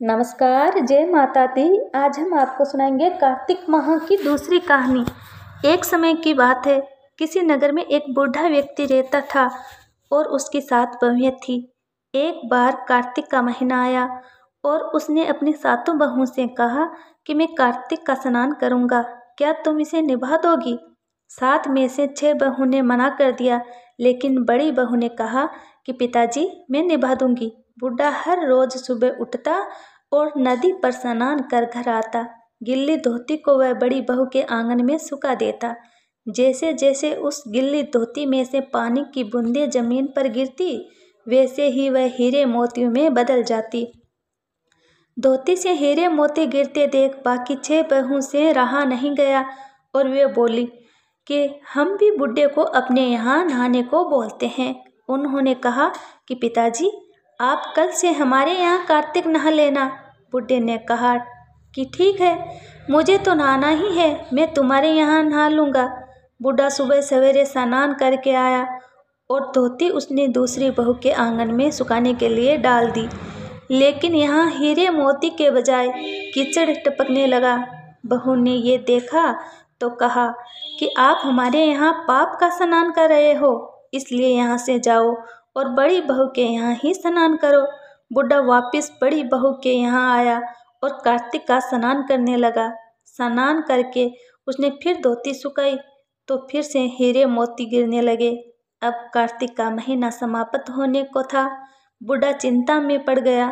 नमस्कार, जय माता दी। आज हम आपको सुनाएंगे कार्तिक माह की दूसरी कहानी। एक समय की बात है, किसी नगर में एक बूढ़ा व्यक्ति रहता था और उसकी 7 बहुएं थी। एक बार कार्तिक का महीना आया और उसने अपनी 7 बहुओं से कहा कि मैं कार्तिक का स्नान करूँगा, क्या तुम इसे निभा दोगी? 7 में से 6 बहू ने मना कर दिया, लेकिन बड़ी बहू ने कहा कि पिताजी, मैं निभा दूंगी। बूढ़ा हर रोज सुबह उठता और नदी पर स्नान कर घर आता। गिल्ली धोती को वह बड़ी बहू के आंगन में सुखा देता। जैसे जैसे उस गिल्ली धोती में से पानी की बूंदें जमीन पर गिरती, वैसे ही वह हीरे मोतियों में बदल जाती। धोती से हीरे मोती गिरते देख बाकी 6 बहू से रहा नहीं गया और वे बोली कि हम भी बूढ़े को अपने यहाँ नहाने को बोलते हैं। उन्होंने कहा कि पिताजी, आप कल से हमारे यहाँ कार्तिक नहा लेना। बूढ़े ने कहा कि ठीक है, मुझे तो नहाना ही है, मैं तुम्हारे यहाँ नहा लूँगा। बूढ़ा सुबह सवेरे स्नान करके आया और धोती उसने दूसरी बहू के आंगन में सुखाने के लिए डाल दी, लेकिन यहाँ हीरे मोती के बजाय कीचड़ टपकने लगा। बहू ने ये देखा तो कहा कि आप हमारे यहाँ पाप का स्नान कर रहे हो, इसलिए यहाँ से जाओ और बड़ी बहू के यहाँ ही स्नान करो। बूढ़ा वापस बड़ी बहू के यहाँ आया और कार्तिक का स्नान करने लगा। स्नान करके उसने फिर धोती सुखाई तो फिर से हीरे मोती गिरने लगे। अब कार्तिक का महीना समाप्त होने को था। बूढ़ा चिंता में पड़ गया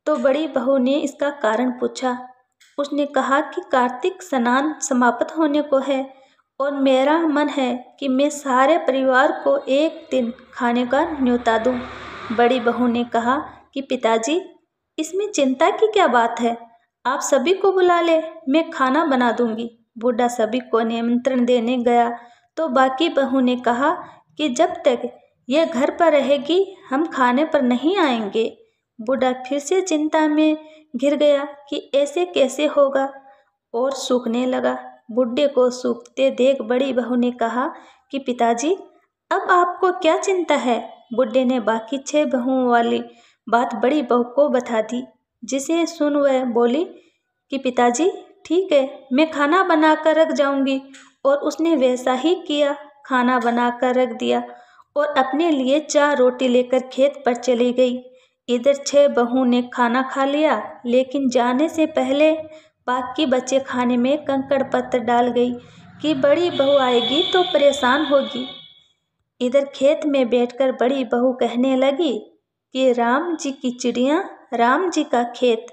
तो बड़ी बहू ने इसका कारण पूछा। उसने कहा कि कार्तिक स्नान समाप्त होने को है और मेरा मन है कि मैं सारे परिवार को एक दिन खाने का न्योता दूं। बड़ी बहू ने कहा कि पिताजी, इसमें चिंता की क्या बात है, आप सभी को बुला ले, मैं खाना बना दूंगी। बूढ़ा सभी को निमंत्रण देने गया तो बाकी बहू ने कहा कि जब तक यह घर पर रहेगी हम खाने पर नहीं आएंगे। बूढ़ा फिर से चिंता में घिर गया कि ऐसे कैसे होगा और सूखने लगा। बूढ़े को सूखते देख बड़ी बहू ने कहा कि पिताजी, अब आपको क्या चिंता है? बूढ़े ने बाकी 6 बहुओं वाली बात बड़ी बहू को बता दी, जिसे सुन वह बोली कि पिताजी ठीक है, मैं खाना बना कर रख जाऊंगी। और उसने वैसा ही किया। खाना बना कर रख दिया और अपने लिए 4 रोटी लेकर खेत पर चली गई। इधर 6 बहू ने खाना खा लिया, लेकिन जाने से पहले बाकी बचे खाने में कंकड़ पत्थर डाल गई कि बड़ी बहू आएगी तो परेशान होगी। इधर खेत में बैठकर बड़ी बहू कहने लगी कि राम जी की चिड़िया, राम जी का खेत,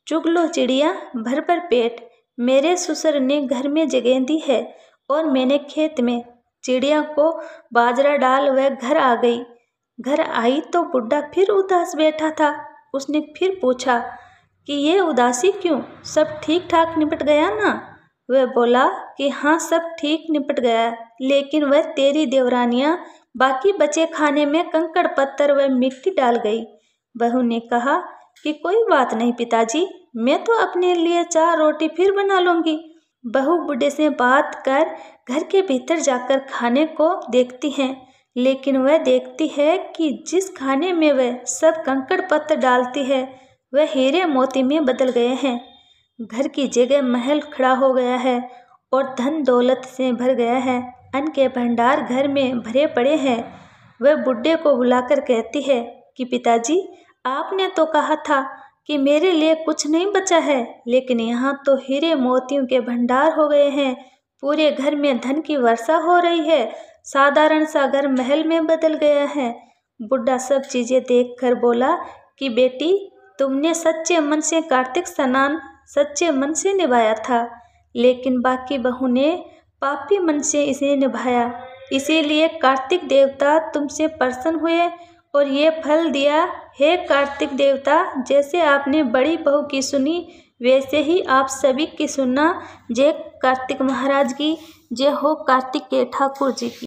चुग लो चिड़िया भर भर पेट। मेरे ससुर ने घर में जगह दी है और मैंने खेत में चिड़िया को बाजरा डाल वह घर आ गई। घर आई तो बुढ़ा फिर उदास बैठा था। उसने फिर पूछा कि ये उदासी क्यों, सब ठीक ठाक निपट गया ना? वह बोला कि हाँ, सब ठीक निपट गया, लेकिन वह तेरी देवरानियाँ बाकी बचे खाने में कंकड़ पत्थर व मिट्टी डाल गई। बहू ने कहा कि कोई बात नहीं पिताजी, मैं तो अपने लिए 4 रोटी फिर बना लूँगी। बहू बूढ़े से बात कर घर के भीतर जाकर खाने को देखती है, लेकिन वह देखती है कि जिस खाने में वह सब कंकड़ पत्थर डालती है वह हीरे मोती में बदल गए हैं। घर की जगह महल खड़ा हो गया है और धन दौलत से भर गया है। अन्न के भंडार घर में भरे पड़े हैं। वह बुढ़े को बुलाकर कहती है कि पिताजी, आपने तो कहा था कि मेरे लिए कुछ नहीं बचा है, लेकिन यहाँ तो हीरे मोतियों के भंडार हो गए हैं। पूरे घर में धन की वर्षा हो रही है। साधारण सा घर महल में बदल गया है। बुढ़ा सब चीज़ें देखकर बोला कि बेटी, तुमने सच्चे मन से कार्तिक स्नान सच्चे मन से निभाया था, लेकिन बाकी बहू ने पापी मन से इसे निभाया, इसीलिए कार्तिक देवता तुमसे प्रसन्न हुए और ये फल दिया। हे कार्तिक देवता, जैसे आपने बड़ी बहू की सुनी, वैसे ही आप सभी की सुनना। जय कार्तिक महाराज की, जय हो कार्तिक के ठाकुर जी की।